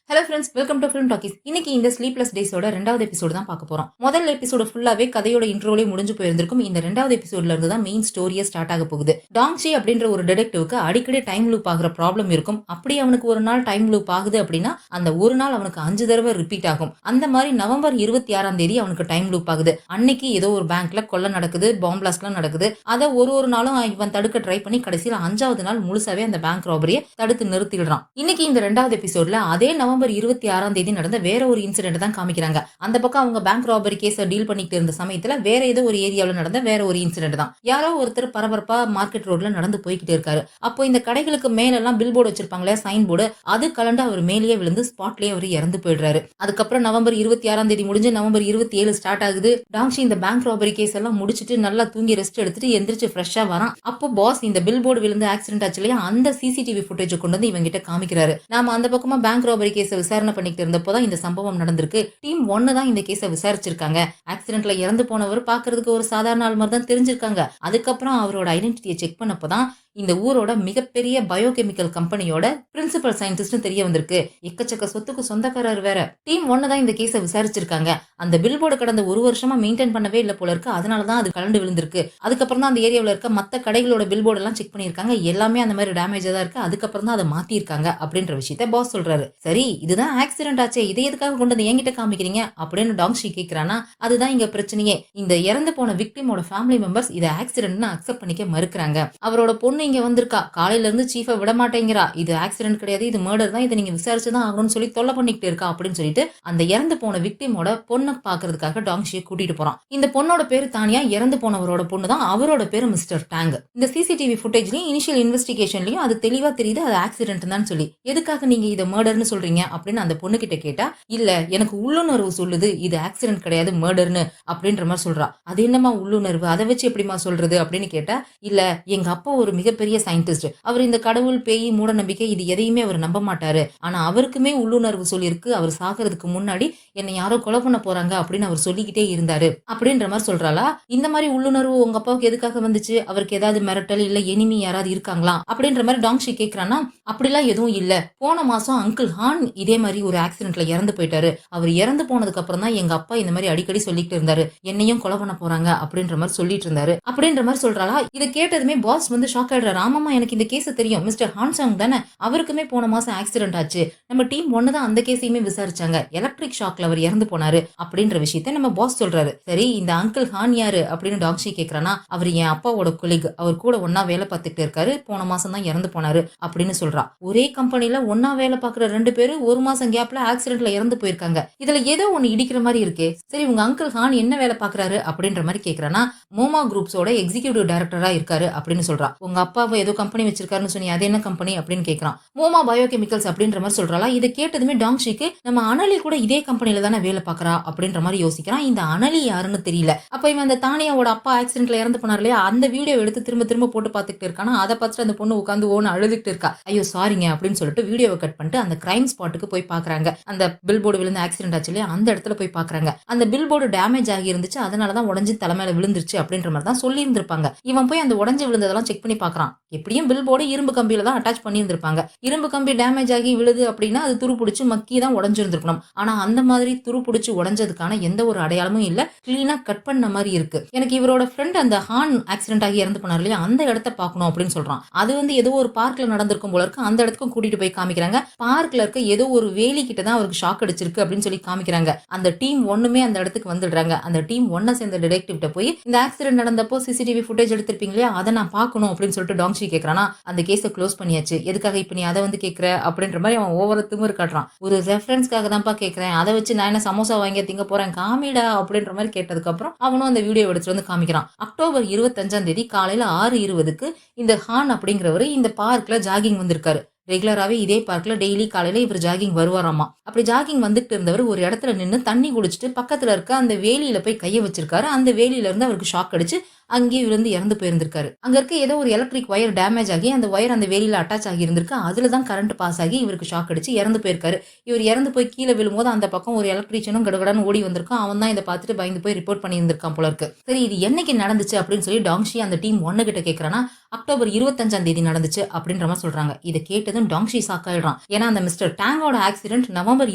Hello friends, welcome to film talkies. இன்னைக்கு இந்த sleepless டேஸோட ரெண்டாவது எபிசோடு தான் பார்க்க போறோம். முதல் எபிசோடு ஃபுல்லாவே கதையோட இன்ட்ரோலே முடிஞ்சு போயிருந்திருக்கும். இந்த ரெண்டாவது எபிசோட்ல இருந்து தான் மெயின் ஸ்டோரியே ஸ்டார்ட் ஆக போகுது. டாங்ஷி அப்படின்ற ஒரு டிடெக்டிவ்க்கு அடிக்கடி டைம் லூப் ஆகிற ப்ராப்ளம் இருக்கும். அப்படி அவனுக்கு ஒரு நாள் டைம் லூப் ஆகுது அப்படின்னா அந்த ஒரு நாள் அவனுக்கு 5 தடவை ரிப்பீட் ஆகும். அந்த மாதிரி நவம்பர் 26ஆம் தேதி அவனுக்கு டைம் லூப் ஆகுது. அன்னைக்கு ஏதோ ஒரு பேங்க்ல கொள்ள நடக்குது, பாம்பு பிளாஸ்ட்லாம் நடக்குது. அதை ஒரு நாளும் இவன் தடுக்க ட்ரை பண்ணி கடைசியில் 5வது நாள் முழுசாவே அந்த பேங்க் ராபரியை தடுத்து நிறுத்திடுறான். இன்னைக்கு இந்த ரெண்டாவது எபிசோட்ல அதே நவம்பர் 26ஆம் தேதி நடந்த வேற ஒரு இன்சிடென்ட் தான் காமிக்கிறாங்க. அந்த பக்கம் அவங்க பேங்க் ராபரி கேஸ டீல் பண்ணிட்டு இருந்த சமயத்துல வேற ஏதோ ஒரு ஏரியாவில் நடந்த வேற ஒரு இன்சிடென்ட் தான். யாரோ ஒருத்தர் பரபரப்பா மார்க்கெட் ரோட்ல நடந்து போய்கிட்டு இருக்காரு. அப்போ இந்த கடைகளுக்கு மேல எல்லாம் பில் போர்டு வச்சிருப்பாங்களே, சைன் போர்டு, அது கலண்டு அவர் மேலேயே விழுந்து ஸ்பாட்லயே அவர் இறந்து போயிடுறாரு. அதுக்கப்புறம் நவம்பர் 26ஆம் தேதி முடிஞ்சு நவம்பர் 27 ஸ்டார்ட் ஆகுது. டாங்ஷி இந்த பேங்க் ராபரி கேஸ் எல்லாம் முடிச்சிட்டு நல்லா தூங்கி ரெஸ்ட் எடுத்துட்டு எந்திரிச்சு ஃப்ரெஷ்ஷா வரான். அப்போ பாஸ் இந்த பில் போர்டு விழுந்து ஆக்சிடென்ட் ஆச்சு இல்லையா, அந்த சிசிடிவி ஃபுட்டேஜ் கொண்டு வந்து இவங்க கிட்ட காமிக்கிறாரு. நாம அந்த பக்கமா பேங்க் ராபரி கேஸ விசாரணை பண்ணிட்டு இருந்தப்போதான் இந்த சம்பவம் நடந்திருக்கு. டீம் 1 தான் இந்த கேஸை விசாரிச்சிருக்காங்க. ஆக்சிடென்ட்ல இறந்து போனவர் பாக்குறதுக்கு ஒரு சாதாரண ஆள் மாதிரி தான் தெரிஞ்சிருக்காங்க. அதுக்கப்புறம் அவரோட ஐடென்டிட்டியை செக் பண்ணப்பதான் இந்த ஊரோட மிகப்பெரிய பயோகெமிக்கல் கம்பெனியோட பிரின்சிபல் சயின்டிஸ்ட் தெரிய வந்திருக்கு. எக்கச்சக்க சொத்துக்கு சொந்தக்காரர் வேற. டீம் 1 தான் இந்த கேஸை விசாரிச்சிருக்காங்க. அந்த பில் போர்டு கடந்த 1 வருஷமா மெயின்டைன் பண்ணவே இல்ல போல இருக்கு. அதனாலதான் அது கலண்டு விழுந்திருக்கு. அதுக்கப்புறம் தான் அந்த ஏரியாவில் இருக்க மத்த கடைகளோட பில் போர்டு எல்லாம் செக் பண்ணிருக்காங்க. எல்லாமே அந்த மாதிரி டேமேஜா தான் இருக்கு. அதுக்கப்புறம் தான் அதை மாத்திருக்காங்க அப்படின்ற விஷயத்த பாஸ் சொல்றாரு. சரி, இதுதான் ஆக்சிடென்ட் ஆச்சே, இதை எதுக்காக கொண்டு வந்து என்கிட்ட காமிக்கிறீங்க அப்படின்னு டாங்ஷி கேக்குறானா. அதுதான் இங்க பிரச்சனையே. இந்த இறந்து போன விக்டிமோட ஃபேமிலி மெம்பர்ஸ் இதை ஆக்சிடென்ட்னு அக்செப்ட் பண்ணிக்க மறுக்கிறாங்க. அவரோட பொண்ணு இங்க வந்திருக்கா, காலையில இருந்து சீஃபை விட மாட்டேங்கிறா, இது ஆக்சிடென்ட் கிடையாது, இது மர்டர் தான், இதை நீங்க விசாரிச்சுதான் ஆகணும்னு சொல்லி தொல்லை பண்ணிக்கிட்டு இருக்கா அப்படின்னு சொல்லிட்டு அந்த இறந்து போன விக்டிமோட பொண்ணை பாக்குறதுக்காக டாங்ஷியை கூட்டிட்டு போறான். இந்த பொண்ணோட பேரு தானியா, இறந்து போனவரோட பொண்ணு தான். அவரோட பேரு மிஸ்டர் டாங். இந்த சிசிடிவி ஃபுட்டேஜ்லயும் இனிஷியல் இன்வெஸ்டிகேஷன்லயும் அது தெளிவா தெரியுது அது ஆக்சிடென்ட் தான் சொல்லி. எதுக்காக நீங்க இதை மர்டர்னு சொல்றீங்க அப்படின்னு அந்த பொண்ணு கிட்ட கேட்டா, இல்ல எனக்கு உள்ளுணர்வு சொல்லுது இது ஆக்சிடென்ட் கிடையாது மர்டர்னு அப்படின்ற மாதிரி சொல்றா. அது என்னமா உள்ளுணர்வு, அதை வச்சு எப்படிமா சொல்றது அப்படின்னு கேட்டா, இல்ல எங்க அப்பா ஒரு மிகப்பெரிய சயின்டிஸ்ட். அவர் இந்த கடவுள், பேய், மூட நம்பிக்கை இது எதையுமே அவர் நம்ப மாட்டாரு. ஆனா அவருக்குமே உள்ளுணர்வு சொல்லியிருக்கு. அவர் சாகிறதுக்கு முன்னாடி என்னை யாரோ கொலை பண்ண போறாங்க அப்படின்னு அவர் சொல்லிக்கிட்டே இருந்தாரு அப்படின்ற மாதிரி சொல்றாளா. இந்த மாதிரி உள்ளுணர்வு உங்க அப்பாவுக்கு எதுக்காக வந்துச்சு? அவருக்கு ஏதாவது மிரட்டல் இல்ல எனிமி யாராவது இருக்காங்களா அப்படின்ற மாதிரி டாங்ஷி கேக்குறானா. அப்படிலாம் எதுவும் இல்ல. போன மாசம் அங்கிள் ஹான் இதே மாதிரி ஒரு ஆக்சிடென்ட்ல இறந்து போயிட்டாரு. அவர் இறந்து போனதுக்கு அப்புறம் தான் எங்க அப்பா இந்த மாதிரி அடிக்கடி சொல்லிட்டு இருந்தாரு, என்னையும் கொலை பண்ண போறாங்க அப்படின்ற மாதிரி சொல்லிட்டு இருந்தாரு அப்படின்ற மாதிரி சொல்றாளா. இதை கேட்டதுமே பாஸ் வந்து ஷாக் ஆயிடுறாரு. ஆமாமா, எனக்கு இந்த கேஸ் தெரியும், மிஸ்டர் ஹான்சாங் தானே, அவருக்குமே போன மாசம் ஆக்சிடென்ட் ஆச்சு, நம்ம டீம் 1 தான் அந்த கேஸையுமே விசாரிச்சாங்க, எலக்ட்ரிக் ஷாக்ல அவர் இறந்து போனாரு அப்படின்ற விஷயத்த நம்ம பாஸ் சொல்றாரு. சரி, இந்த அங்கிள் ஹான் யாரு அப்படின்னு டாக்ஷி கேக்குறானா. அவர் என் அப்பாவோட கொலீக், அவர் கூட ஒன்னா வேலை பார்த்துட்டு இருக்காரு, போன மாசம் தான் இறந்து போனாரு அப்படின்னு சொல்றா. ஒரே கம்பெனில ஒன்னா வேலை பார்க்குற 2 பேரு 1 மாசம் கேப்ல ஆக்சிடென்ட்ல இறந்து போயிருக்காங்க. இதுல ஏதோ ஒன்னு இடிக்கிற மாதிரி இருக்கே. சரி, உங்க அங்கிள் ஹான் என்ன வேலை பாக்குறாரு அப்படின்ற மாதிரி கேக்குறானா. மோமா குரூப்ஸோட எக்ஸிகியூட்டிவ் டைரக்டரா இருக்காரு அப்படின்னு சொல்றா. உங்க அப்பாவை ஏதோ கம்பெனி வச்சிருக்காருன்னு சொன்னி, அது என்ன கம்பெனி அப்படின்னு கேக்குறான். மோமா பயோகெமிக்கல்ஸ் அப்படின்ற மாதிரி சொல்றாளா. இதை கேட்டதுமே டாங்ஷிக்கு நம்ம அனலி கூட இதே கம்பெனில தானே வேலை பாக்குறா அப்படின்ற மாதிரி யோசிக்கிறான். இந்த அனலி யாருன்னு தெரியல. அப்ப இவன் அந்த தானியாவோட அப்பா ஆக்சிடென்ட்ல இறந்து போனார் இல்லையா, அந்த வீடியோ எடுத்து திரும்ப திரும்ப போட்டு பாத்துக்கிட்டு இருக்கானா. அதை பார்த்துட்டு அந்த பொண்ணு உட்காந்து ஓன்னு அழுதுகிட்டு இருக்கா. ஐயோ சாரிங்க அப்படின்னு சொல்லிட்டு வீடியோவை கட் பண்ணிட்டு அந்த கிரைம் ஸ்பாட்டுக்கு போய் பாக்குறாங்க. அந்த பில் போர்டு விழுந்து ஆக்சிடென்ட் ஆச்சு இல்லையா, அந்த இடத்துல போய் பாக்குறாங்க. அந்த பில் போர்டு டேமேஜ் ஆகி இருந்துச்சு, அதனாலதான் உடஞ்சு தலைமையில விழுந்துருச்சு அப்படின்ற மாதிரி தான் சொல்லி இருந்திருப்பாங்க. இவன் போய் அந்த உடஞ்சு விழுந்ததெல்லாம் செக் பண்ணி பாக்குறான். எப்படியும் பில் போர்டு இரும்பு கம்பியில தான் அட்டாச் பண்ணி இருந்திருப்பாங்க. இரும்பு கம்பி டேமேஜ் ஆகி விழுது அப்படின்னா அது துருப்பிடிச்சு மக்கி தான் உடஞ்சிருந்திருக்கணும். ஆனா அந்த மாதிரி துருப்பிடிச்சு உடஞ்சதுக்கான எந்த ஒரு அடையாளமும் இல்ல. கிளீனா கட் பண்ண மாதிரி இருக்கு. எனக்கு இவரோட ஃப்ரெண்ட் அந்த ஹான் ஆக்சிடென்ட் ஆகி இறந்து போனார் இல்லையா, அந்த இடத்த பார்க்கணும் அப்படின்னு சொல்றான். அது வந்து ஏதோ ஒரு பார்க்ல நடந்திருக்கும் போல இருக்கு. அந்த இடத்துக்கும் கூட்டிட்டு போய் காமிக்கிறாங்க. பார்க்ல இருக்க ஏதோ ஒரு வேலி கிட்ட தான் அவருக்கு ஷாக் அடிச்சிருக்கு அப்படின்னு சொல்லி காமிக்கிறாங்க. அந்த டீம் 1மே அந்த இடத்துக்கு வந்துடுறாங்க. அந்த டீம் 1 சேர்ந்த டிடெக்டிவ்ட்ட போய் இந்த ஆக்சிடென்ட் நடந்தப்போ சிசிடிவி ஃபுட்டேஜ் எடுத்திருப்பீங்க இல்லையா, அதை நான் பார்க்கணும் அப்படின்னு சொல்லிட்டு டாங்ஷி கேட்கறானா. அந்த கேஸை க்ளோஸ் பண்ணியாச்சு, எதுக்காக இப்ப நீ அதை வந்து கேட்கிற அப்படின்ற மாதிரி அவன் ஓவர திமிரு காட்டுறான். ஒரு ரெஃபரன்ஸ்க்காக தான்ப்பா கேட்கறேன், அதை வச்சு நான் என்ன சமோசா வாங்கி திங்க போறேன், காமிடா அப்படின்ற மாதிரி கேட்டதுக்கு அப்புறம் அவனும் அந்த வீடியோ எடுத்துட்டு வந்து காமிக்கிறான். அக்டோபர் 25ஆம் தேதி காலையில 6:20க்கு இந்த ஹான் அப்படிங்கிறவரு இந்த பார்க்ல ஜாகிங் வந்திருக்காரு. ரெகுலராகவே இதே பார்க்ல டெய்லி காலையில இவர் ஜாகிங் வருவாராமா. அப்படி ஜாகிங் வந்துட்டு இருந்தவர் ஒரு இடத்துல நின்று தண்ணி குடிச்சிட்டு பக்கத்துல இருக்க அந்த வேலியில போய் கையை வச்சிருக்காரு. அந்த வேலியில இருந்து அவருக்கு ஷாக் அடிச்சு அங்கேயே விழுந்து இறந்து போயிருந்திருக்காரு. அங்க இருக்க ஏதோ ஒரு எலக்ட்ரிக் ஒயர் டேமேஜ் ஆகி அந்த ஒயர் அந்த வேலியில அட்டாச் ஆகி இருந்திருக்கு. அதுல தான் கரண்ட் பாஸ் ஆகி இவருக்கு ஷாக் அடிச்சு இறந்து போயிருக்காரு. இவர் இறந்து போய் கீழ விழும்போது அந்த பக்கம் ஒரு எலக்ட்ரீஷியனும் கடகடன்னு ஓடி வந்திருக்கான். அவன் தான் இதை பார்த்துட்டு பயந்து போய் ரிப்போர்ட் பண்ணியிருந்திருக்கான் போல இருக்கு. சரி, இது என்னைக்கு நடந்துச்சு அப்படின்னு சொல்லி டாங்ஷி அந்த டீம் 1 கிட்ட கேட்கறானா, அக்டோபர் 25ஆம் தேதி நடந்துச்சு அப்படின்ற மாதிரி சொல்றாங்க. இதை கேட்டதும் டாங்ஷி ஷாக் ஆயிடுறான். ஏன்னா அந்த மிஸ்டர் டாங்கோட ஆக்சிடென்ட் நவம்பர்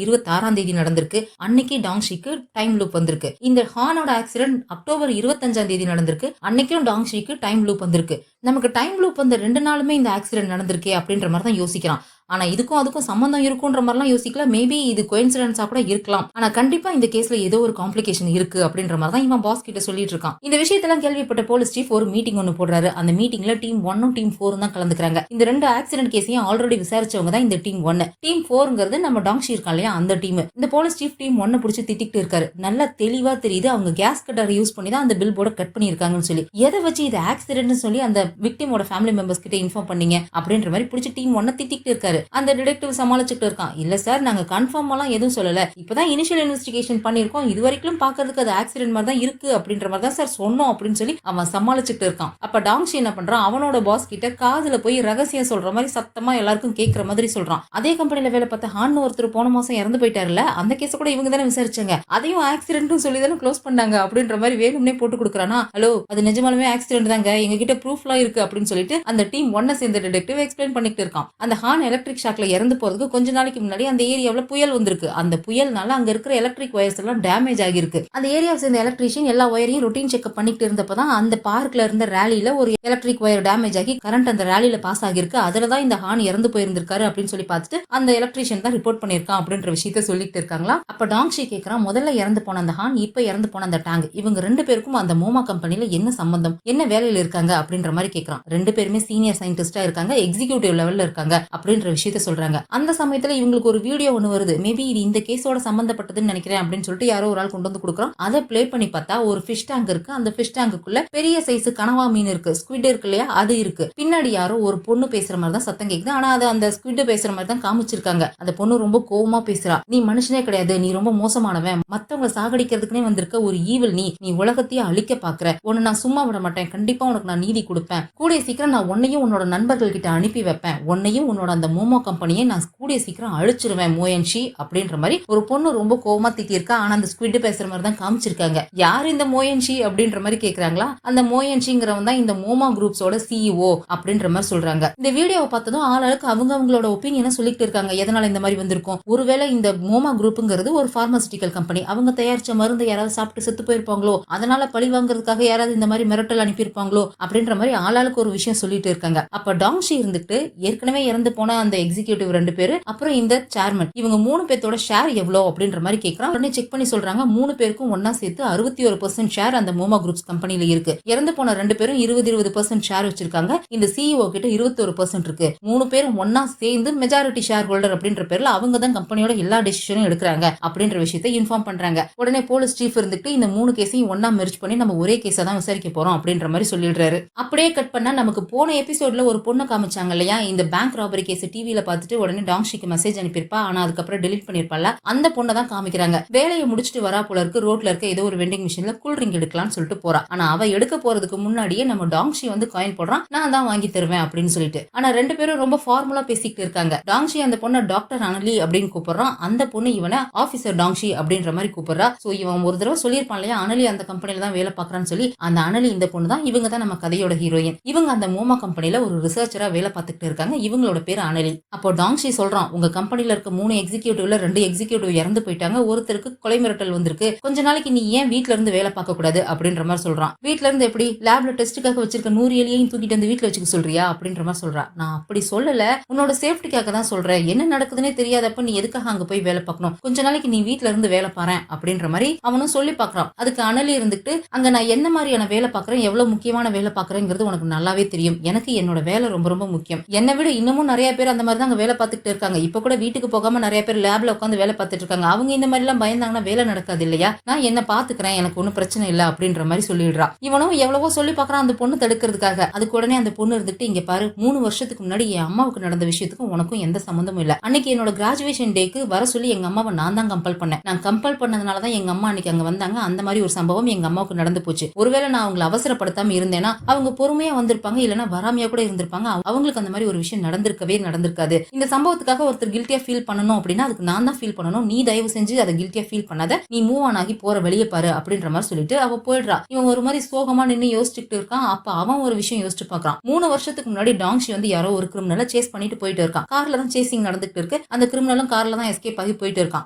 26ஆம் தேதி நடந்திருக்கு. அன்னைக்கு டாங்ஷிக்கு டைம் லூப் வந்திருக்கு. இந்த ஹானோட ஆக்சிடென்ட் அக்டோபர் 25ஆம் தேதி நடந்திருக்கு. அன்னைக்கும் டாங்ஷிக்கு டைம் லூப் வந்திருக்கு. நமக்கு டைம் லூப் வந்த 2 நாளுமே இந்த ஆக்சிடென்ட் நடந்திருக்கே அப்படின்ற மாதிரி தான் யோசிக்கிறான். ஆனா இதுக்கும் அதுக்கும் சம்பந்தம் இருக்குன்ற மாதிரிலாம் யோசிக்கல. மேபி இது கோயின்சிடென்ஸா கூட இருக்கலாம். ஆனா கண்டிப்பா இந்த கேஸ்ல ஏதோ ஒரு காம்ப்ளிகேஷன் இருக்கு அப்படின்ற மாதிரி தான் இவன் பாஸ் கிட்ட சொல்லிட்டு இருக்கான். இந்த விஷயத்தெல்லாம் கேள்விப்பட்ட போலீஸ் சீஃப் ஒரு மீட்டிங் ஒன்னு போடுறாரு. அந்த மீட்டிங்ல டீம் 1 டீம் 4 தான் கலந்துக்கிறாங்க. இந்த 2 ஆக்சிடென்ட் கேஸையும் ஆல்ரெடி விசாரிச்சவங்க தான் இந்த டீம் 1. டீம் 4ங்கிறது நம்ம டாங்ஷி இருக்கான் இல்லையா, அந்த டீம். இந்த போலீஸ் சீஃப் டீம் 1 பிடிச்சி திட்டிட்டு இருக்காரு. நல்லா தெளிவா தெரியுது அவங்க கேஸ் கட்டர் யூஸ் பண்ணி தான் அந்த பில் போர்டை கட் பண்ணிருக்காங்கன்னு சொல்லி. எதை வச்சு இது ஆக்சிடென்ட்னு சொல்லி அந்த விக்டிமோட ஃபேமிலி மெம்பர்ஸ் கிட்ட இன்ஃபார்ம் பண்ணீங்க அப்படின்ற மாதிரி பிடிச்சி டீம் 1 திட்டிட்டு இருக்காரு. அந்த டிடெக்டிவ் சமாளிச்சுட்டு இருக்கான். இல்ல சார், நாங்க கன்ஃபார்மெல்லாம் எதுவும் சொல்லல. இப்பதான் இனிஷியல் இன்வெஸ்டிகேஷன் பண்ணிருக்கோம். இது வரைக்கும் பாக்குறதுக்கு அது ஆக்சிடென்ட் மாதிரி தான் இருக்கு அப்படின்ற மாதிரி தான் சார் சொன்னோம் அப்படின்னு சொல்லி அவன் சமாளிச்சுட்டு இருக்கான். அப்ப டாங்ஷி என்ன பண்றான், அவனோட பாஸ் கிட்ட காதுல போய் ரகசியம் சொல்ற மாதிரி சத்தமா எல்லாருக்கும் கேட்கிற மாதிரி சொல்றான். அதே கம்பெனில வேலை பார்த்த ஹான் ஒருத்தர் போன மாசம் இறந்து போயிட்டாருல, அந்த கேஸ கூட இவங்க தானே விசாரிச்சாங்க. அதையும் ஆக்சிடென்ட்னு சொல்லி தானே க்ளோஸ் பண்ணாங்க அப்படின்ற மாதிரி வேணும்னே போட்டு கொடுக்குறானா. ஹலோ, அது நிஜமாலுமே ஆக்சிடென்ட் தாங்க, எங்க கிட்ட ப்ரூஃப்லாம் இருக்கு அப்படின்னு சொல்லிட்டு அந்த டீம் 1 சேர்ந்த டிடெக்டிவ் எக்ஸ்பிளைன் பண்ணிட்டு இருக்கான். அந்த ஹான் எலக்ட்ரிக் ஷாக்ல இறந்து போறதுக்கு கொஞ்ச நாளைக்கு முன்னாடி அந்த ஏரியாவில் புயல் வந்திருக்கு. அந்த புயல்னால அங்க இருக்கிற எலக்ட்ரிக் ஒயர்ஸ் எல்லாம் டேமேஜ் ஆகிருக்கு. அந்த ஏரியாவை சேர்ந்த எலக்ட்ரீஷியன் எல்லா ஒயரையும் ரொட்டீன் செக்அப் பண்ணிட்டு இருந்தப்பதான் அந்த பார்க்ல இருந்த ரேலியில ஒரு எலக்ட்ரிக் ஒயர் டேமேஜ் ஆகி கரண்ட் அந்த ரேலியில பாஸ் ஆகிருக்கு. அதுலதான் இந்த ஹான் இறந்து போயிருந்திருக்காரு அப்படின்னு சொல்லி பார்த்துட்டு அந்த எலக்ட்ரீஷியன் தான் ரிப்போர்ட் பண்ணிருக்கான் அப்படின்ற விஷயத்த சொல்லிட்டு இருக்காங்களா. அப்ப டாங்ஷி கேட்கறான், முதல்ல இறந்து போன அந்த ஹான், இப்ப இறந்து போன அந்த டாங், இவங்க 2 பேருக்கும் அந்த மோமா கம்பெனில என்ன சம்பந்தம், என்ன வேலையில இருக்காங்க அப்படின்ற மாதிரி கேட்கறான். 2 பேருமே சீனியர் சயின்டிஸ்டா இருக்காங்க, எக்ஸிகியூட்டிவ் லெவல்ல இருக்காங்க அப்படின்ற விஷயத்த சொல்றாங்க. அந்த சமயத்துல இவங்களுக்கு ஒரு வீடியோ ஒன்று வருது. மேபி இது இந்த கேஸோட சம்பந்தப்பட்டதுன்னு நினைக்கிறேன் அப்படின்னு சொல்லிட்டு யாரோ ஒரு ஆள் கொண்டு வந்து கொடுக்குறோம். அதை பிளே பண்ணி பார்த்தா ஒரு ஃபிஷ் டேங்க் இருக்கு. அந்த ஃபிஷ் டேங்குக்குள்ள பெரிய சைஸ் கனவா மீன் இருக்கு, ஸ்குவிட் இருக்கு இல்லையா, அது இருக்கு. பின்னாடி யாரோ ஒரு பொண்ணு பேசுற மாதிரி தான் சத்தம் கேக்குது. ஆனா அது அந்த ஸ்குவிட் பேசுற மாதிரி தான் காமிச்சிருக்காங்க. அந்த பொண்ணு ரொம்ப கோவமா பேசுறா. நீ மனுஷனே கிடையாது, நீ ரொம்ப மோசமானவன், மத்தவங்க சாகடிக்கிறதுக்குனே வந்திருக்க ஒரு ஈவில், நீ உலகத்தையே அழிக்க பாக்குற, உன்னை நான் சும்மா விட மாட்டேன், கண்டிப்பா உனக்கு நான் நீதி கொடுப்பேன், கூடிய சீக்கிரம் நான் உன்னையும் உன்னோட நண்பர்கள் கிட்ட அனுப்பி வைப்பேன், உன்னையும் உன்னோட அந்த மோமோ கம்பெனியை நான் கூடிய சீக்கிரம் அழிச்சிருவேன் மோயன்ஷி அப்படின்ற மாதிரி ஒரு பொண்ணு ரொம்ப கோவமா திட்டிருக்கா. ஆனா அந்த ஸ்குவிட் பேசுற மாதிரி தான் காமிச்சிருக்காங்க. யார் இந்த மோயன்ஷி அப்படின்ற மாதிரி கேக்குறாங்களா. அந்த மோயன்ஷிங்கிறவன் தான் இந்த மோமா குரூப்ஸோட சிஇஓ அப்படின்ற மாதிரி சொல்றாங்க. இந்த வீடியோவை பார்த்ததும் ஆளுக்கு அவங்களோட ஒப்பீனியனை சொல்லிட்டு இருக்காங்க. எதனால இந்த மாதிரி வந்திருக்கும், ஒருவேளை இந்த மோமா குரூப்ங்கிறது ஒரு பார்மசூட்டிக்கல் கம்பெனி, அவங்க தயாரிச்ச மருந்து யாராவது சாப்பிட்டு செத்து போயிருப்பாங்களோ, அதனால பழி வாங்குறதுக்காக யாராவது இந்த மாதிரி மிரட்டல் அனுப்பியிருப்பாங்களோ அப்படின்ற மாதிரி ஆளுக்கு ஒரு விஷயம் சொல்லிட்டு இருக்காங்க. அப்ப டாங்ஷி இருந்துட்டு ஏற்கனவே இறந்து போன அந்த எக்ஸிகியூட்டிவ் 2 பேரு, அப்புறம் இந்த சேர்மன், இவங்க 3 பேத்தோட ஷேர் எவ்வளவு அப்படின்ற மாதிரி கேட்கறான். உடனே செக் பண்ணி சொல்றாங்க 3 பேருக்கும் ஒன்னா சேர்த்து 61% ஷேர் அந்த மோமா குரூப்ஸ் கம்பெனில இருக்கு. இறந்து போன 2 பேரும் 20% ஷேர் வச்சிருக்காங்க. இந்த சிஇஓ கிட்ட 21% இருக்கு. 3 பேரும் ஒன்னா சேர்ந்து மெஜாரிட்டி ஷேர் ஹோல்டர் அப்படின்ற பேர்ல அவங்க தான் கம்பெனியோட எல்லா டெசிஷனும் எடுக்கிறாங்க அப்படின்ற விஷயத்தை இன்ஃபார்ம் பண்றாங்க. உடனே போலீஸ் சீஃப் இருந்துட்டு இந்த 3 கேஸையும் ஒன்னா மெர்ஜ் பண்ணி நம்ம ஒரே கேஸா தான் விசாரிக்க போறோம் அப்படின்ற மாதிரி சொல்லிடுறாரு. அப்படியே கட் பண்ணா நமக்கு போன எபிசோட்ல ஒரு பொண்ணு காமிச்சாங்க இல்லையா, இந்த பேங்க் ராபரி கேஸ் டிவில பார்த்துட்டு உடனே டாங்ஷிக்கு மெசேஜ் அனுப்பியிருப்பா. ஆனா அதுக்கப்புறம் டெலிட் பண்ணிருப்பால, அந்த பொண்ணை தான் காமிக்கிறாங்க. வேலையை முடிச்சுட்டு வரா போல இருக்கு. ரோட்ல இருக்க ஏதோ ஒரு வெண்டிங் மிஷின்ல கூல் ட்ரிங்க் எடுக்கலாம்னு சொல்லிட்டு போறா. ஆனா அவ எடுக்க போறதுக்கு முன்னாடியே நம்ம டாங்ஷி வந்து காயின் போடுறான், நான் தான் வாங்கி தருவேன் அப்படின்னு சொல்லிட்டு. ஆனா 2 பேரும் ரொம்ப ஃபார்முலா பேசிக்கிட்டு இருக்காங்க. டாங்ஷி அந்த பொண்ணை டாக்டர் அனலி அப்படின்னு கூப்பிடுறான். அந்த பொண்ணு இவனை ஆபீசர் டாங்ஷி அப்படின்ற மாதிரி கூப்பிடுறா. சோ இவன் ஒரு தடவை சொல்லியிருப்பான் இல்லையா, அனலி அந்த கம்பெனில தான் வேலை பாக்குறான்னு சொல்லி. அந்த அனலி இந்த பொண்ணு தான். இவங்க தான் நம்ம கதையோட ஹீரோயின். இவங்க அந்த மோமா கம்பெனில ஒரு ரிசர்ச்சரா வேலை பார்த்துட்டு இருக்காங்க. இவங்களோட பேர் அனலி. அப்போ டாங்ஷி சொல்றான், உங்க கம்பெனில இருக்க 3 எக்ஸிகியூட்டிவ்ல 2 எக்ஸிகியூட்டிவ் இறந்து போயிட்டாங்க, ஒருத்தருக்கு கொலை மிரட்டல் வந்திருக்கு, கொஞ்ச நாளைக்கு நீ ஏன் வீட்ல இருந்து வேலை பார்க்க கூடாது அப்படின்ற மாதிரி சொல்றான். வீட்ல இருந்து எப்படி, லேப்ல டெஸ்ட்டுக்காக வச்சிருக்க 100 எலியையும் தூக்கிட்டு வந்து வீட்ல வச்சுக்க சொல்றியா அப்படின்ற மாதிரி சொல்றா. நான் அப்படி சொல்லல, உன்னோட சேஃப்டிக்காக தான் சொல்றேன், என்ன நடக்குதுன்னே தெரியாதப்ப நீ எதுக்காக அங்க போய் வேலை பார்க்கணும், கொஞ்ச நாளைக்கு நீ வீட்ல இருந்து வேலை பாறேன் அப்படின்ற மாதிரி அவனும் சொல்லி பாக்குறான். அதுக்கு அனலி இருந்துட்டு, அங்க நான் என்ன மாதிரியான வேலை பாக்குறேன், எவ்வளவு முக்கியமான வேலை பாக்குறேங்கிறது உனக்கு நல்லாவே தெரியும். எனக்கு என்னோட வேலை ரொம்ப ரொம்ப முக்கியம். என்னை விட இன்னமும் நிறைய பேர் அந்த மாதிரி தான் அங்க வேலை பார்த்துக்கிட்டு இருக்காங்க. இப்ப கூட வீட்டுக்கு போகாம நிறைய பேர் லேப்ல உட்காந்து வேலை பார்த்துட்டு இருக்காங்க. அவங்க இந்த மாதிரி எல்லாம் பயந்தாங்கன்னா வேலை நடக்காது இல்லையா? நான் என்ன பாத்துக்கிறேன், எனக்கு ஒன்னும் பிரச்சனை இல்ல அப்படின்ற மாதிரி சொல்லிடுறா. இவனும் எவ்வளவோ சொல்லி பாக்குறான் அந்த பொண்ணு தடுக்கிறதுக்காக. அதுக்கு உடனே அந்த பொண்ணு இருந்துட்டு, இங்க பாரு, 3 வருஷத்துக்கு முன்னாடி என் அம்மாவுக்கு நடந்த விஷயத்துக்கும் உனக்கும் எந்த சம்பந்தமும் இல்ல. அன்னைக்கு என்னோட கிராஜுவேஷன் டேக்கு வர சொல்லி எங்க அம்மாவை நான் தான் கம்பல் பண்ணேன். நான் கம்பல் பண்ணதுனாலதான் எங்க அம்மா அன்னைக்கு அங்க வந்தாங்க. அந்த மாதிரி ஒரு சம்பவம் எங்க அம்மாவுக்கு நடந்து போச்சு. ஒருவேளை நான் அவங்களை அவசரப்படுத்தாம இருந்தேன்னா அவங்க பொறுமையா வந்திருப்பாங்க, இல்லைன்னா வராமையா கூட இருந்திருப்பாங்க. அவங்களுக்கு அந்த மாதிரி ஒரு விஷயம் நடந்திருக்காது. இந்த சம்பவத்துக்காக ஒருத்தர் கில்ட்டியா ஃபீல் பண்ணணும் அப்படின்னா அதுக்கு நான் தான் ஃபீல் பண்ணணும். நீ தயவு செஞ்சு அதை கில்ட்டியா ஃபீல் பண்ணாத, நீ மூவ் ஆன் ஆகி போற வெளியே பாரு அப்படின்ற மாதிரி சொல்லிட்டு அவ போயிடுறா. இவன் ஒரு மாதிரி சோகமா நின்று யோசிச்சுட்டு இருக்கான். அப்ப அவன் ஒரு விஷயம் யோசிச்சு பாக்குறான். 3 வருஷத்துக்கு முன்னாடி டாங்ஷி வந்து யாரோ ஒரு கிரிமினலை சேஸ் பண்ணிட்டு போயிட்டு இருக்கான். கார்ல தான் சேசிங் நடந்துட்டு இருக்கு. அந்த கிரிமினலும் கார்ல தான் எஸ்கேப் ஆகி போயிட்டு இருக்கான்.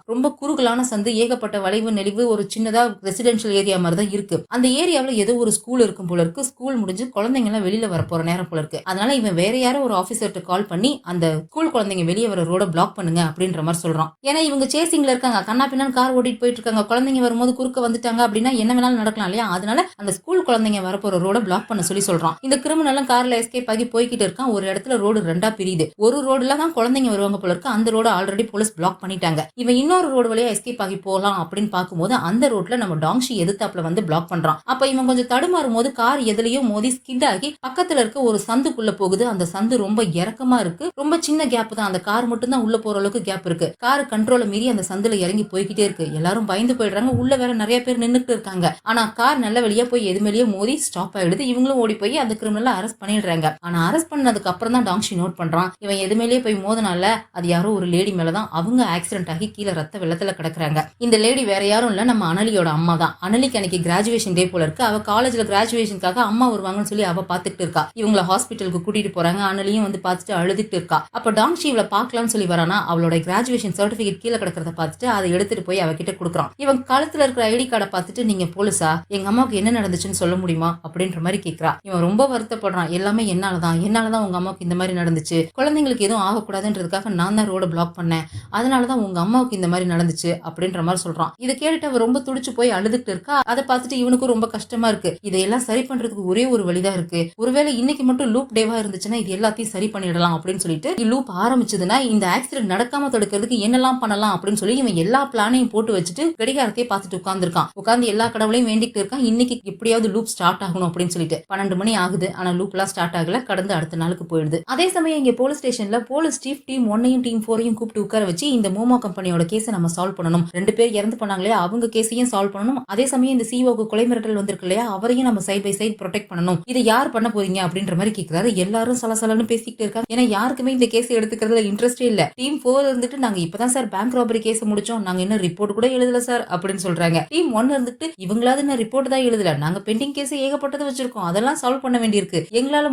ரொம்ப குறுகலான சந்து, ஏகப்பட்ட வளைவு நெளிவு, ஒரு சின்னதா ரெசிடென்ஷியல் ஏரியா மாதிரி தான் இருக்கு. அந்த ஏரியாவில் ஏதோ ஒரு ஸ்கூல் இருக்கும் போல இருக்கு. ஸ்கூல் முடிஞ்சு குழந்தைங்க எல்லாம் வெளியில வர போற நேரம் போல இருக்கு. அதனால இவன் வேற யாரோ ஒரு ஆபீசர்கிட்ட கால் பண்ணி அந்த ஸ்கூல் குழந்தைங்க வெளியே வர ரோட பிளாக் பண்ணுங்க அப்படின்ற மாதிரி சொல்றான். ஏன்னா இவங்க சேசிங்ல இருக்காங்க, கண்ணா பின்னான்னு கார் ஓட்டிட்டு போயிட்டு இருக்காங்க. குழந்தைங்க வரும்போது குறுக்க வந்துட்டாங்க அப்படின்னா என்ன வேணாலும் நடக்கலாம் இல்லையா? அதனால அந்த ஸ்கூல் குழந்தைங்க வரப்போற ரோட பிளாக் பண்ண சொல்லி சொல்றான். இந்த கிரிமினலும் கார்ல எஸ்கேப் ஆகி போய்கிட்டு இருக்கான். ஒரு இடத்துல ரோடு ரெண்டா பிரியுது. ஒரு ரோடுல தான் குழந்தைங்க வருவாங்க போல இருக்கு. அந்த ரோட ஆல்ரெடி போலீஸ் பிளாக் பண்ணிட்டாங்க. இவன் இன்னொரு ரோடு வழியா எஸ்கேப் ஆகி போகலாம் அப்படின்னு பார்க்கும்போது அந்த ரோட்ல நம்ம டாங்ஷி எதிர்த்தாப்புல வந்து பிளாக் பண்றான். அப்ப இவன் கொஞ்சம் தடுமாறும் போது கார் எதுலயோ மோதி ஸ்கிட் ஆகி பக்கத்துல இருக்க ஒரு சந்துக்குள்ள போகுது. அந்த சந்து ரொம்ப இறக்கமா இருக்கு. ரொம்ப சின்ன கேப் தான். அந்த கார் மட்டும் தான் உள்ள போற அளவுக்கு கேப் இருக்கு. கார் கண்ட்ரோலை மீறி அந்த சந்துல இறங்கி போய்கிட்டே இருக்கு. எல்லாரும் பயந்து போயிடுறாங்க. உள்ள வேற நிறைய பேர் நின்னுட்டு இருக்காங்க. ஆனா கார் நல்ல வழியா போய் எது மேலேயே மோதி ஸ்டாப் ஆயிடுது. இவங்களும் ஓடி போய் அந்த கிரிமினலை அரெஸ்ட் பண்ணிடுறாங்க. ஆனா அரெஸ்ட் பண்ணதுக்கு அப்புறம் தான் டாங்ஷி நோட் பண்றான், இவன் எது மேலேயே போய் மோதனால அது யாரோ ஒரு லேடி மேலதான். அவங்க ஆக்சிடென்ட் ஆகி கீழே ரத்த வெள்ளத்துல கிடக்குறாங்க. இந்த லேடி வேற யாரும் இல்ல, நம்ம அனலியோட அம்மா தான். அனலிக்கு அன்னைக்கு கிராஜுவேஷன் டே போல இருக்கு. அவ காலேஜ்ல கிராஜுவேஷனுக்காக அம்மா வருவாங்கன்னு சொல்லி அவ பாத்துட்டு இருக்கா. இவங்கள ஹாஸ்பிட்டலுக்கு கூட்டிட்டு போறாங்க. அனலியும் வந்து பார்த்துட்டு அழுதுட்டு இருக்கா. அப்ப டாங்ஷி இவளை பாக்கலாம்னு சொல்லி வரானா. அவளோட கிராஜுவேஷன் சர்டிபிகேட் கீழே கிடக்கிறத பார்த்துட்டு அதை எடுத்துட்டு போய் அவகிட்ட கொடுக்குறான். இவன் கழுத்துல இருக்கிற ஐடி கார்டை பார்த்துட்டு, நீங்க போலீஸா, எங்க அம்மாவுக்கு என்ன நடந்துச்சுன்னு சொல்ல முடியுமா அப்படின்ற மாதிரி கேட்கிறா. இவன் ரொம்ப வருத்தப்படுறான். எல்லாமே என்னாலதான் உங்க அம்மாவுக்கு இந்த மாதிரி நடந்துச்சு. குழந்தைங்களுக்கு எதுவும் ஆகக்கூடாதுன்றதுக்காக நான் தான் ரோட பிளாக் பண்ணேன். அதனாலதான் உங்க அம்மாவுக்கு இந்த மாதிரி நடந்துச்சு அப்படின்ற மாதிரி சொல்றான். இதை கேட்டுட்டு அவ ரொம்ப துடிச்சு போய் அழுதுட்டு இருக்கா. அதை பார்த்துட்டு இவனுக்கும் ரொம்ப கஷ்டமா இருக்கு. இதையெல்லாம் சரி பண்றதுக்கு ஒரே ஒரு வழிதான் இருக்கு. ஒருவேளை இன்னைக்கு மட்டும் லூப் டேவா இருந்துச்சுன்னா இது எல்லாத்தையும் சரி பண்ணிடலாம் அப்படின்னு சொல்லிட்டு, லூப் ஆரம்பிச்சதுன்னா இந்த ஆக்சிடென்ட் நடக்காம தடுக்கிறதுக்கு என்னெல்லாம் பண்ணலாம் அப்படின்னு சொல்லி இவன் எல்லா பிளானையும் போட்டு வச்சுட்டு கடிகாரத்தையே பார்த்துட்டு உட்கார்ந்து எல்லா கடவுளையும் வேண்டிட்டு இருக்கான். இன்னைக்கு எப்படியாவது லூப் ஸ்டார்ட் ஆகணும் அப்படின்னு சொல்லிட்டு 12 மணி ஆகுது. ஆனா லூப் எல்லாம் ஸ்டார்ட் ஆகல. கடந்து அடுத்த நாளுக்கு போயிடுது. அதே சமயம் இங்க போலீஸ் ஸ்டேஷன்ல போலீஸ் சீஃப் டீம் 1 டீம் 4 கூப்பிட்டு உட்கார வச்சு இந்த மோமோ கம்பெனியோட கேஸை நம்ம சால்வ் பண்ணணும். 2 பேர் இறந்து போனாங்களே அவங்க கேஸையும் சால்வ் பண்ணணும். அதே சமயம் இந்த சிஓக்கு கொலை மிரட்டல் வந்திருக்கு இல்லையா, அவரையும் நம்ம சைட் பை சைட் ப்ரொடெக்ட் பண்ணணும். இதை யார் பண்ண போறீங்க அப்படின்ற மாதிரி கேட்கிறாரு. எல்லாரும் சலசலன்னு பேசிக்கிட்டு இருக்காங்க. ஏன்னா யாருக்குமே இந்த கேஸ் எடுத்துக்கிறதுல இன்ட்ரெஸ்டே இல்ல. டீம் 4 இருந்துட்டு நாங்க இப்பதான் சார் பேங்க் ராபரி கேஸ் முடிச்சோம், நாங்க இன்னும் ரிப்போர்ட் கூட எழுதல சார் அப்படின்னு சொல்றாங்க. டீம் 1 இருந்துட்டு இவங்களாவது நான் ரிப்போர்ட் தான் எழுதல, நாங்க பெண்டிங் கேஸ் ஏகப்பட்டது வச்சிருக்கோம், அதெல்லாம் சால்வ் பண்ண வேண்டியிருக்கு, எங்களால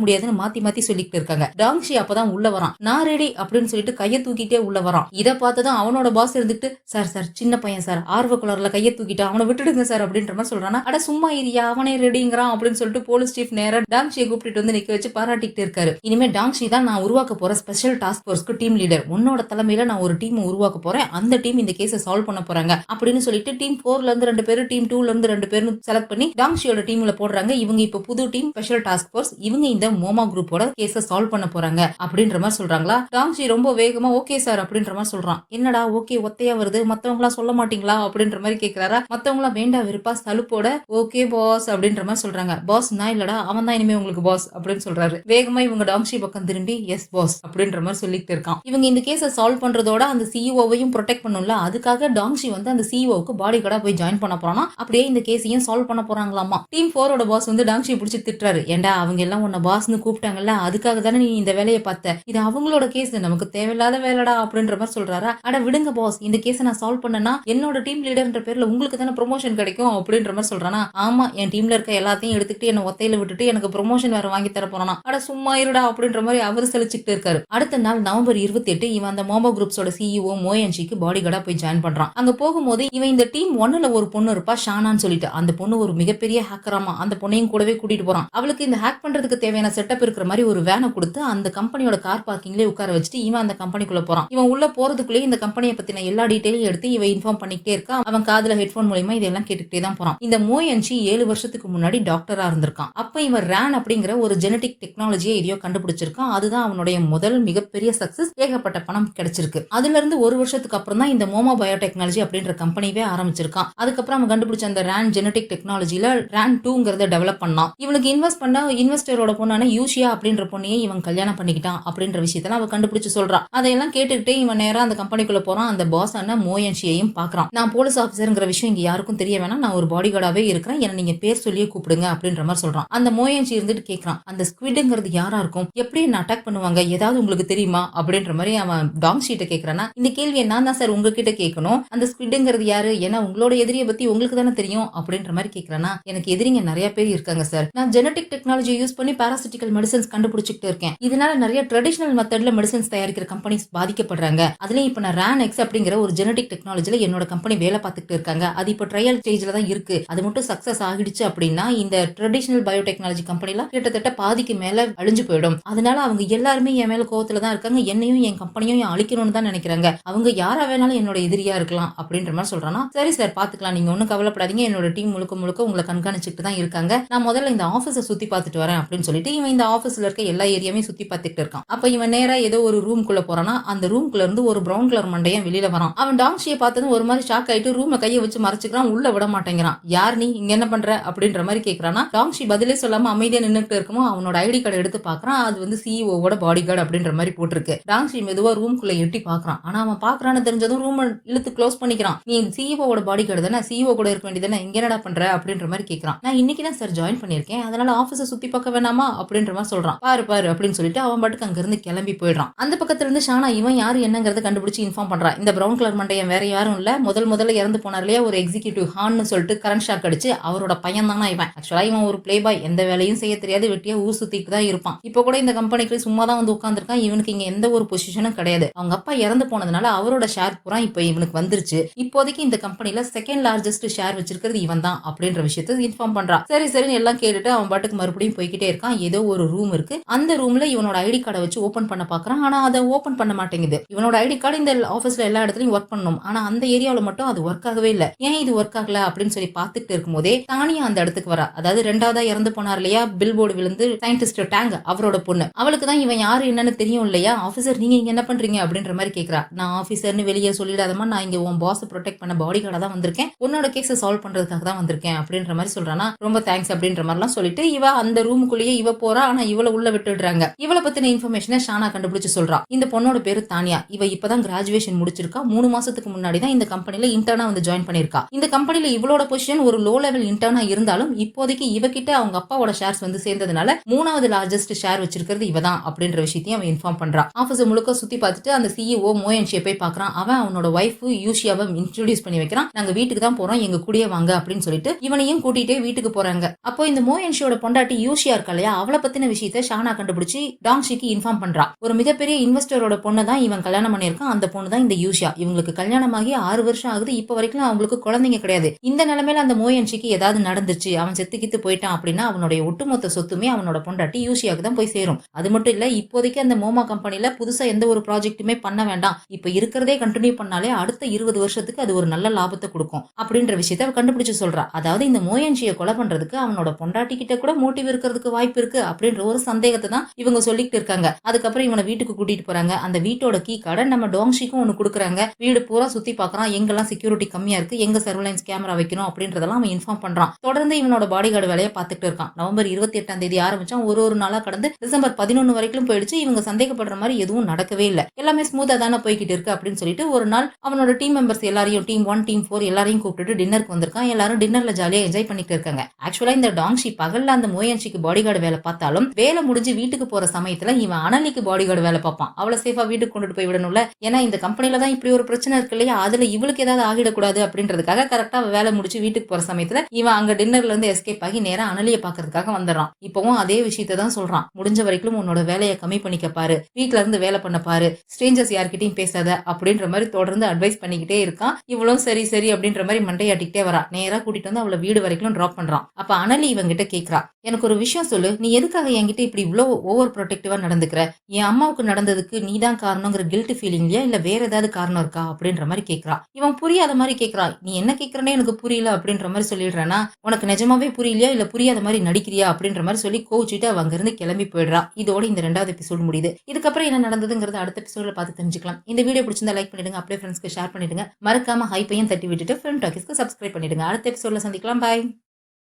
முடியாதுன்னு மாத்தி சொல்லிட்டு இருக்காங்க. டாங்ஷி அப்பதான் உள்ள வரான். நான் ரெடி அப்படின்னு சொல்லிட்டு கையை தூக்கிட்டே உள்ள வரான். இதை பார்த்ததும் அவனோட பாஸ் இருந்துட்டு, சார் சின்ன பையன் சார், ஆர்வ குளர்ல கையை தூக்கிட்டு அவனை விட்டுடுங்க சார் அப்படின்ற மாதிரி சொல்றானா. அட சும்மா இரியா, அவனே ரெடிங்கிறான் அப்படின்னு சொல்லிட்டு போலீஸ் சீஃப் நேரா டாங்ஷியை கூப்பிட்டு வந்து நிக்க வச்சு பாராட்டிட்டு இருக்காரு. இனிமே டாங்ஷி தான் நான் உருவாக்க போற ஸ்பெஷல் டாஸ்க் போர்ஸ்க்கு டீம் லீடர், உன்னோட தலைமையில நான் ஒரு டீம் உருவாக்க போறேன், அந்த டீம் இந்த கேஸை சால்வ் பண்ண போறாங்க அப்படின்னு சொல்லிட்டு டீம் 4ல இருந்து 2 பேரு, டீம் 2ல இருந்து 2 பேரும் செலக்ட் பண்ணி டாங்ஷியோட டீம்ல போடுறாங்க. இவங்க இப்ப புது டீம் ஸ்பெஷல் டாஸ்க் போர்ஸ். இவங்க இந்த மோமா குரூப்போட கேஸை சால்வ் பண்ண போறாங்க அப்படின்ற மாதிரி சொல்றாங்களா. டாங்ஷி ரொம்ப வேகமா ஓகே சார் அப்படின்ற மாதிரி சொல்றான். என்னடா ஓகே ஒத்தையா வருது, மத்தவங்களா சொல்ல மாட்டீங்களா அப்படின்ற மாதிரி கேக்குறாரா. மத்தவங்களா வேண்டா வெறுப்பா சலுப்போட ஓகே பாஸ் அப்படின்ற மாதிரி சொல்றாங்க. பாஸ் நான் இல்லடா, அவன் தான் இனிமே உங்களுக்கு பாஸ் அப்படின்னு சொல்றாரு. வேகமா இவங்க டாங்ஷி பக்கம் திரும்பி எஸ் பாஸ் அப்படின்ற மாதிரி சொல்லிட்டு இருக்கான். இவங்க இந்த கேஸை சால்வ் பண்றதோட அந்த சிஇஓவையும் ப்ரொடெக்ட் பண்ணும்ல, அதுக்காக டாங்ஷி வந்து அந்த சிஇஓக்கு பாடி கார்டா போய் ஜாயின் பண்ண போறானா. அப்படியே இந்த கேஸையும் சால்வ் பண்ண போறாங்களாமா. டீம் 4ஓட பாஸ் வந்து டாங்ஷி பிடிச்சி திட்டுறாரு. ஏண்டா அவங்க எல்லாம் உன்ன பாஸ்னு கூப்பிட்டாங்கல்ல, அதுக்காக தானே நீ இந்த வேலையை பார்த்த, இது அவங்களோட கேஸ், நமக்கு தேவையில்லாத வேலைடா அப்படின்ற மாதிரி சொல்றாரா. அட விடுங்க பாஸ், இந்த கேஸை நான் சால்வ் பண்ணனா என்னோட டீம் லீடர்ன்ற பேர்ல உங்களுக்கு தானே ப்ரொமோஷன் கிடைக்கும் அப்படின்ற மாதிரி சொல்றானா. ஆமா, என் டீம்ல இருக்க எல்லாத்தையும் எடுத்துக்கிட்டு என்ன ஒத்தையில விட்டுட்டு எனக்கு ப்ரொமோஷன் வேற வாங்கி தர போறானா. அட சும்மா இருடா அப்படின்ற மாதிரி அவர் செலிச்சுட்டு இருக்காரு. அடுத்த நாள் நவம்பர் 28 இவன் அந்த மோமோ குரூப்ஸோட சிஇஓ மோயன்ஷிக்கு பாடி கார்டா போய் ஜாயின் பண்றான். அங்க போகும்போது இவன் இந்த டீம் 1ல ஒரு பொண்ணு இருப்பா, ஷானான்னு சொல்லிட்டு, அந்த பொண்ணு ஒரு மிகப்பெரிய ஹேக்கராமா. அந்த பொண்ணையும் கூடவே கூட்டிட்டு போறான். அவளுக்கு இந்த ஹேக் பண்றதுக்கு தேவையான செட்டப் இருக்கிற மாதிரி ஒரு வேனை கொடுத்து அந்த கம்பெனியோட கார் பார்க்கிங்ல உட்கார வச்சுட்டு இவன் அந்த கம்பெனிக்குள்ள போறான். இவன் உள்ள போறதுக்குள்ளே இந்த கம்பெனியை பத்தின எல்லா டீடைலையும் எடுத்து இவன் இன்ஃபார்ம் பண்ணிக்கிட்டே இருக்கான். அவன் காதுல ஹெட்போன் மூலமா இதெல்லாம் கேட்டுக்கிட்டே தான் போறான். இந்த மோயன்ஷி 7 வருஷத்துக்கு முன்னாடி டாக்டரா இருந்திருக்கான். இருக்கான். அப்ப இவன் ரேன் அப்படிங்கிற ஒரு ஜெனடிக் டெக்னாலஜியை எதையோ கண்டுபிடிச்சிருக்கான். அதுதான் அவனுடைய முதல் மிகப்பெரிய சக்சஸ். ஏகப்பட்ட பணம் கிடைச்சிருக்கு. அதுல இருந்து ஒரு வருஷத்துக்கு அப்புறம் தான் இந்த மோமோ பயோடெக்னாலஜி அப்படின்ற கம்பெனியே ஆரம்பிச்சிருக்கான். அதுக்கப்புறம் அவன் கண்டுபிடிச்ச அந்த ரேன் ஜெனடிக் டெக்னாலஜில ரேன் 2ங்கிறத டெவலப் பண்ணான். இவனுக்கு இன்வெஸ்ட் பண்ண இன்வெஸ்டரோட பொண்ணான யூஷியா அப்படின்ற பொண்ணையே இவன் கல்யாணம் பண்ணிக்கிட்டான் அப்படின்ற விஷயத்தெல்லாம் அவன் கண்டுபிடிச்சு சொல்றான். அதையெல்லாம் கேட்டுக்கிட்டே இவன் நேரா அந்த கம்பெனிக்குள்ள போறான். அந்த பாஸ் ஆன மோயன்ஷியையும் பாக்குறான். நான் போலீஸ் ஆபீசர்ங்கிற விஷயம் இங்க யாருக்கும் தெரிய வேணாம், நான் ஒரு பாடி கார்டாவே இருக்கிறேன், என்ன நீங்க பேர் சொல்லியே கூப்பிடுங்க அப்படின்ற மாதிரி சொல்றான். அந்த மோயன்ஷி இருந்துட்டு கேட்கறான், அந்த ஸ்குவிட்ங்கிறது யாரா இருக்கும், எப்படி என்ன அட்டாக் பண்ணுவாங்க, ஏதாவது உங்களுக்கு தெரியுமா அப்படின்ற மாதிரி அவன் டாங் ஷீட்ட கேட்கறானா. இந்த கேள்வியை நான் தான் சார் உங்ககிட்ட கேட்கணும், அந்த ஸ்குவிட்ங்கிறது யாரு, ஏன்னா உங்களோட எதிரியை பத்தி உங்களுக்கு தானே தெரியும் அப்படின்ற மாதிரி கேட்கறானா. எனக்கு எதிரிங்க நிறைய பேர் இருக்காங்க சார், நான் ஜெனடிக் டெக்னாலஜி யூஸ் பண்ணி பாராசிட்டிக்கல் மெடிசன்ஸ் கண்டுபிடிச்சிட்டு இருக்கேன், இதனால நிறைய ட்ரெடிஷனல் மெத்தட்ல மெடிசன்ஸ் தயாரிக்கிற கம்பெனிஸ் பாதிக்கப்படுறாங்க, அதுலயும் இப்ப நான் ரேன் எக்ஸ் அப்படிங்கிற ஒரு ஜெனடிக் டெக்னாலஜில என்னோட கம்பெனி வேலை பார்த்துட்டு இருக்காங்க, அது இப்ப ட்ரையல் ஸ்டேஜ்ல தான் இருக்கு, அது மட்டும் சக்சஸ் ஆகிடுச்சு அப்படின்னா இந்த ட்ரெடிஷனல் பயோடெக்னாலஜி கம்பெனில கிட்டத்தட்ட பாதிக்கு மேல அழிஞ்சு போயிடும், அதனால அவங்க எல்லாருமே என் மேல கோவத்துல தான் இருக்காங்க, என்னையும் என் கம்பெனியும் அழிக்கணும்னு தான் நினைக்கிறாங்க, அவங்க யாரா வேணாலும் என்னோட எதிரியா இருக்கலாம் அப்படின்ற மாதிரி சொல்றானா. சரி சார் பாத்துக்கலாம், நீங்க ஒன்னும் கவலைப்படாதீங்க, என்னோட டீம் முழுக்க முழுக்க உங்களை கண்காணிச்சுட்டு தான் இருக்காங்க, நான் முதல்ல இந்த ஆபீஸை சுத்தி பார்த்துட்டு வரேன் அப்படின்னு சொல்லிட்டு இவன் இந்த ஆபீஸ்ல இருக்க எல்லா ஏரியாவையும் சுத்தி பார்த்துட்டு இருக்கான். அப்ப இவன் நேரா ஏதோ ஒரு ரூம் குள்ள போறானா. அந்த ரூம்குள்ள இருந்து ஒரு பிரவுன் கலர் மண்டையன் வெளியில வரான். அவன் டாங்ஷியை பார்த்ததும் ஒரு மாதிரி ஷாக் ஆயிட்டு ரூம்ல கையை வச்சு மறைச்சுக்கிறான், உள்ள விட மாட்டேங்கிறான். யார் நீ, இங்க என்ன பண்ற அப்படின்ற மாதிரி கேட்கறானா. டாங்ஷி பதிலே சொல்லாம அமைதியா நின்னுட்டு இருக்குமோ அவனோட ஐடி கார்டு எடுத்து பாக்குறான். அது வந்து சிஇஓவோட பாடி கார்டு அப்படின்ற மாதிரி போட்டிருக்கு. டாங்ஷி மெதுவா ரூம்குள்ள எட்டி பாக்குறான். ஆனா அவன் பாக்குறான்னு தெரிஞ்சதும் ரூம் இழுத்து க்ளோஸ் பண்ணிக்கிறான். நீ சிஇஓவோட பாடி கார்டு தானே, சிஇஓ கூட இருக்க வேண்டியதானே, இங்க என்னடா பண்ற அப்படின்ற மாதிரி கேட்கறான். நான் இன்னைக்கு தான் சார் ஜாயின் பண்ணிருக்கேன், அதனால ஆபீஸை சுத்தி பார்க்க வேணாமா அப்படின்ற மாதிரி சொல்றான். பாரு பாரு அப்படின்னு சொல்லிட்டு அவன் பாட்டுக்கு அங்க இருந்து கிளம்பி போயிடுறான். அந்த பக்கத்துல இருந்து ஷானா இவன் யாரு என்னங்கறத கண்டுபிடிச்சு இன்ஃபார்ம் பண்றான். இந்த பிரவுன் கலர் மண்டையன் வேற யாரும் இல்ல, முதல்ல இறந்து போனார் இல்லையா ஒரு எக்ஸிகியூட்டிவ் ஹான்னு சொல்லிட்டு கரண்ட் ஷாக் அடிச்சு அவரோட பையன் தானா இவன். ஆக்சுவலா இவன் ஒரு பிளே பாய், எந்த வேலையும் செய்ய தெரியாது, வெட்டியா ஊர் சுத்திட்டு தான் இருப்பான். இப்போ கூட இந்த கம்பெனிக்கு சும்மா தான் வந்து உட்கார்ந்துருக்கான். இவனுக்கு இங்க எந்த ஒரு பொசிஷனும் கிடையாது. அவங்க அப்பா இறந்து போனதுனால அவரோட ஷேர் பூரா இப்போ இவனுக்கு வந்துருச்சு. இப்போதைக்கு இந்த கம்பெனில செகண்ட் லார்ஜஸ்ட் ஷேர் வச்சிருக்கிறது இவன் தான் அப்படின்ற விஷயத்தை இன்ஃபார்ம் பண்றான். சரி சரின்னு எல்லாம் கேட்டுட்டு அவன் பாட்டுக்கு மறுபடியும் போய்கிட்டே இருக்கான். ஏதோ ஒரு ரூம் இருக்கு, அந்த ரூம்ல இவனோட ஐடி கார்டை வச்சு ஓபன் பண்ண பாக்குறான். ஆனா அதை ஓபன் பண்ண மாட்டேங்குது. இவனோட ஐடி கார்டு இந்த ஆபீஸ்ல எல்லா இடத்துலயும் ஒர்க் பண்ணணும், ஆனா அந்த ஏரியாவில் மட்டும் அது ஒர்க் ஆகவே இல்ல. ஏன் இது ஒர்க் ஆகல அப்படின்னு சொல்லி பார்த்துட்டு இருக்கும் போதே தானியா அந்த இடத்துக்கு வரா. அதாவது ரெண்டாவதா இறந்து போனார் இல்லையா பில் போர்டு விழுந்து சயின்டிஸ்ட் டேங், அவரோட பொண்ணு. அவளுக்கு தான் இவன் யாரு என்னன்னு தெரியும் இல்லையா. ஆபீசர் நீங்க இங்க என்ன பண்றீங்க அப்படின்ற மாதிரி கேக்குறா. நான் ஆபீசர்னு வெளியே சொல்லிடாதமா, நான் இங்க உன் பாஸ் ப்ரொடெக்ட் பண்ண பாடி கார்டா தான் வந்திருக்கேன், உன்னோட கேஸை சால்வ் பண்றதுக்காக தான் வந்திருக்கேன் அப்படின்ற மாதிரி சொல்றானா. ரொம்ப தேங்க்ஸ் அப்படின்ற மாதிரிலாம் சொல்லிட்டு இவ அந்த ரூமுக்குள்ளேயே இவ போறா. ஆனா இவளை உள்ள விட்டுடுறாங்க. இவளை பத்தின இன்ஃபர்மேஷனை ஷானா கண்டுபிடிச்சு சொல்றா. இந்த பொண்ணோட பேரு தானியா. இவ இப்பதான் கிராஜுவேஷன் முடிச்சிருக்கா. 3 மாசத்துக்கு முன்னாடி தான் இந்த கம்பெனில இன்டர்னா வந்து ஜாயின் பண்ணிருக்கா. இந்த கம்பெனில இவளோட பொசிஷன் ஒரு லோ லெவல் இன்டர்னா இருந்தாலும் இப்போதைக்கு இவகிட்ட அவங்க அப்பாவோட ஷேர்ஸ் வந்து சேர்ந்ததுனால 3வது லார்ஜஸ்ட் ஷேர் வச்சிருக்கிறது இவதான் அப்படின்ற விஷயத்தையும் அவன் இன்ஃபார்ம் பண்றான். ஆபீஸ் முழுக்க சுத்தி பார்த்துட்டு அந்த சிஇஓ மோயன்ஷியை போய் பாக்குறான். அவன் அவனோட ஒய்ஃப் யூஷியாவை இன்ட்ரோடியூஸ் பண்ணி வைக்கிறான். நாங்க வீட்டுக்கு தான் போறோம், எங்க கூடயே வாங்க அப்படின்னு சொல்லிட்டு இவனையும் கூட்டிட்டே வீட்டுக்கு போறாங்க. அப்போ இந்த மோயன்ஷியோட பொண்டாட்டி யூஷியா இருக்கா இல்லையா, அவளை பத்தின விஷயத்தை ஷானா கண்டுபிடிச்சு டாங்ஷிக்கு இன்ஃபார்ம் பண்றா. ஒரு மிகப்பெரிய இன்வெஸ்டரோட பொண்ணை தான் இவன் கல்யாணம் பண்ணியிருக்கான். அந்த பொண்ணு தான் இந்த யூஷியா. இவங்களுக்கு கல்யாணமாகி 6 வருஷம் ஆகுது. இப்ப வரைக்கும் அவங்களுக்கு குழந்தைங்க கிடையாது. இந்த நிலைமையில அந்த மோயன்ஷிக்கு ஏதாவது நடந்துச்சு, அவன் செத்துக்கித்து போயிட்டான் அப்படின்னா அவனுடைய ஒட்டுமொத்த சொத்துமே அவனோட பொண்டாட்டி யூஷியாக்கு தான் போய் சேரும். அது மட்டும் இல்ல, இப்போதைக்கு அந்த மோமா கம்பெனில புதுசா எந்த ஒரு ப்ராஜெக்ட்டுமே பண்ண வேண்டாம், இப்ப இருக்கிறதே கண்டினியூ பண்ணாலே அடுத்த 20 வருஷத்துக்கு அது ஒரு நல்ல லாபத்தை கொடுக்கும் அப்படின்ற விஷயத்தை அவ கண்டுபிடிச்சு சொல்றா. அதாவது இந்த மோயன்ஷியை கொலை பண்றதுக்கு அவனோட பொண்டாட்டி கிட்ட கூட மோட்டிவ் இருக்கிறதுக்கு வாய்ப்பு இருக்கு அப்படின்ற ஒரு சந்தேகத்தை தான் இவங்க சொல்லிட்டு இருக்காங்க. அதுக்கப்புறம் இவனை வீட்டுக்கு கூட்டிட்டு போறாங்க. அந்த வீட்டோட கீ கார்டை நம்ம டாங்ஷிக்கும் ஒண்ணு கொடுக்குறாங்க. வீடு பூரா சுத்தி பாக்குறான், எங்கெல்லாம் செக்யூரிட்டி கம்மியா இருக்கு, எங்க சர்வலைன்ஸ் கேமரா வைக்கணும் அப்படின்றதெல்லாம் அவன் இன்ஃபார்ம் பண்றான். தொடர்ந்து இவனோட பாடி கார்டு வேலையை பார்த்துட்டு இருக்கான். நவம்பர் 28ஆம் தேதி ஆரம்பிச்சான். ஒரு நாளா கடந்து டிசம்பர் 11 வரைக்கும் போயிடுச்சு. இவங்க சந்தேகப்படுற மாதிரி எதுவும் நடக்கவே இல்லை. எல்லாமே ஸ்மூத்தா தானே போய்கிட்டு இருக்கு அப்படின்னு சொல்லிட்டு ஒரு நாள் அவனோட டீம் மெம்பர்ஸ் எல்லாரையும் டீம் 1 டீம் 4 எல்லாரையும் கூப்பிட்டு டின்னருக்கு வந்திருக்கான். எல்லாரும் டின்னர்ல ஜாலியா என்ஜாய் பண்ணிட்டு இருக்காங்க. ஆக்சுவலா இந்த டாங்ஷி பகல்ல அந்த மோயன்ஷிக்கு பாடி கார்டு வேலை பார்த்தாலும் வேலை முடிஞ்சு வீட்டுக்கு போற சமயத்துல இவன் அனலிக்கு பாடி கார்டு வேலை பார்ப்பான். அவளை சேஃபா வீட்டுக்கு கொண்டுட்டு போய் விடணும்ல. ஏன்னா இந்த கம்பெனில தான் இப்படி ஒரு பிரச்சனை இருக்கு இல்லையா, அதுல இவளுக்கு ஏதாவது ஆகிடக்கூடாது அப்படின்றதுக்காக கரெக்டா வேலை முடிச்சு வீட்டுக்கு போற சமயத்துல இவன் அங்க டின்னர்ல இருந்து எஸ்கேப் ஆகி நேரா அனலியை பாக்குறதுக்காக வந்துடுறான். இப்பவும் அதே விஷயத்தை தான் சொல்றான். முடிஞ்ச வரைக்கும் உன்னோட வேலையை கம்மி பண்ணிக்க பாரு, வீட்டுல இருந்து வேலை பண்ண பாரு, ஸ்ட்ரேஞ்சர்ஸ் யார்கிட்டயும் பேசாத அப்படின்ற மாதிரி தொடர்ந்து அட்வைஸ் பண்ணிக்கிட்டே இருக்கான். இவளும் சரி சரி அப்படின்ற மாதிரி மண்டையாட்டிக்கிட்டே வரா. நேரா கூட்டிட்டு வந்து அவளை வீடு வரைக்கும் டிராப் பண்றான். அப்ப அனலி இவங்கிட்ட கேக்குறா, எனக்கு ஒரு விஷயம் சொல்லு, நீ எதுக்காக என்கிட்ட இப்படி இவ்வளவு ஓவர் ப்ரொடெக்டிவா நடந்துக்கிற, என் அம்மாவுக்கு நடந்ததுக்கு நீதான் காரணங்கிற கில்ட் ஃபீலிங்லயா இல்ல வேற ஏதாவது காரணம் இருக்கா அப்படின்ற மாதிரி கேக்குறா. இவன் புரியாத மாதிரி கேக்குறா. நீ என்ன கேக்குறனே எனக்கு புரியல அப்படின்ற மாதிரி சொல்லிடுறானா. உனக்கு நிஜமாவே புரியலையா இல்ல புரியாத தெரியாத மாதிரி நடிக்கிறியா அப்படின்ற மாதிரி சொல்லி கோச்சிட்டு அவ அங்கிருந்து கிளம்பி போயிடுறா. இதோட இந்த 2வது எபிசோடு முடியுது. இதுக்கப்புறம் என்ன நடந்ததுங்கிறது அடுத்த எபிசோட்ல பார்த்து தெரிஞ்சுக்கலாம். இந்த வீடியோ பிடிச்சிருந்தா லைக் பண்ணிடுங்க, அப்படியே ஃப்ரெண்ட்ஸ்க்கு ஷேர் பண்ணிடுங்க. மறக்காம ஹைப்பையும் தட்டி விட்டுட்டு ஃபிலிம் டாக்கீஸ்க்கு சப்ஸ்கிரைப் பண்ணிடுங்க. அடுத்த எபிசோட்ல சந்திக்கலாம். பாய்.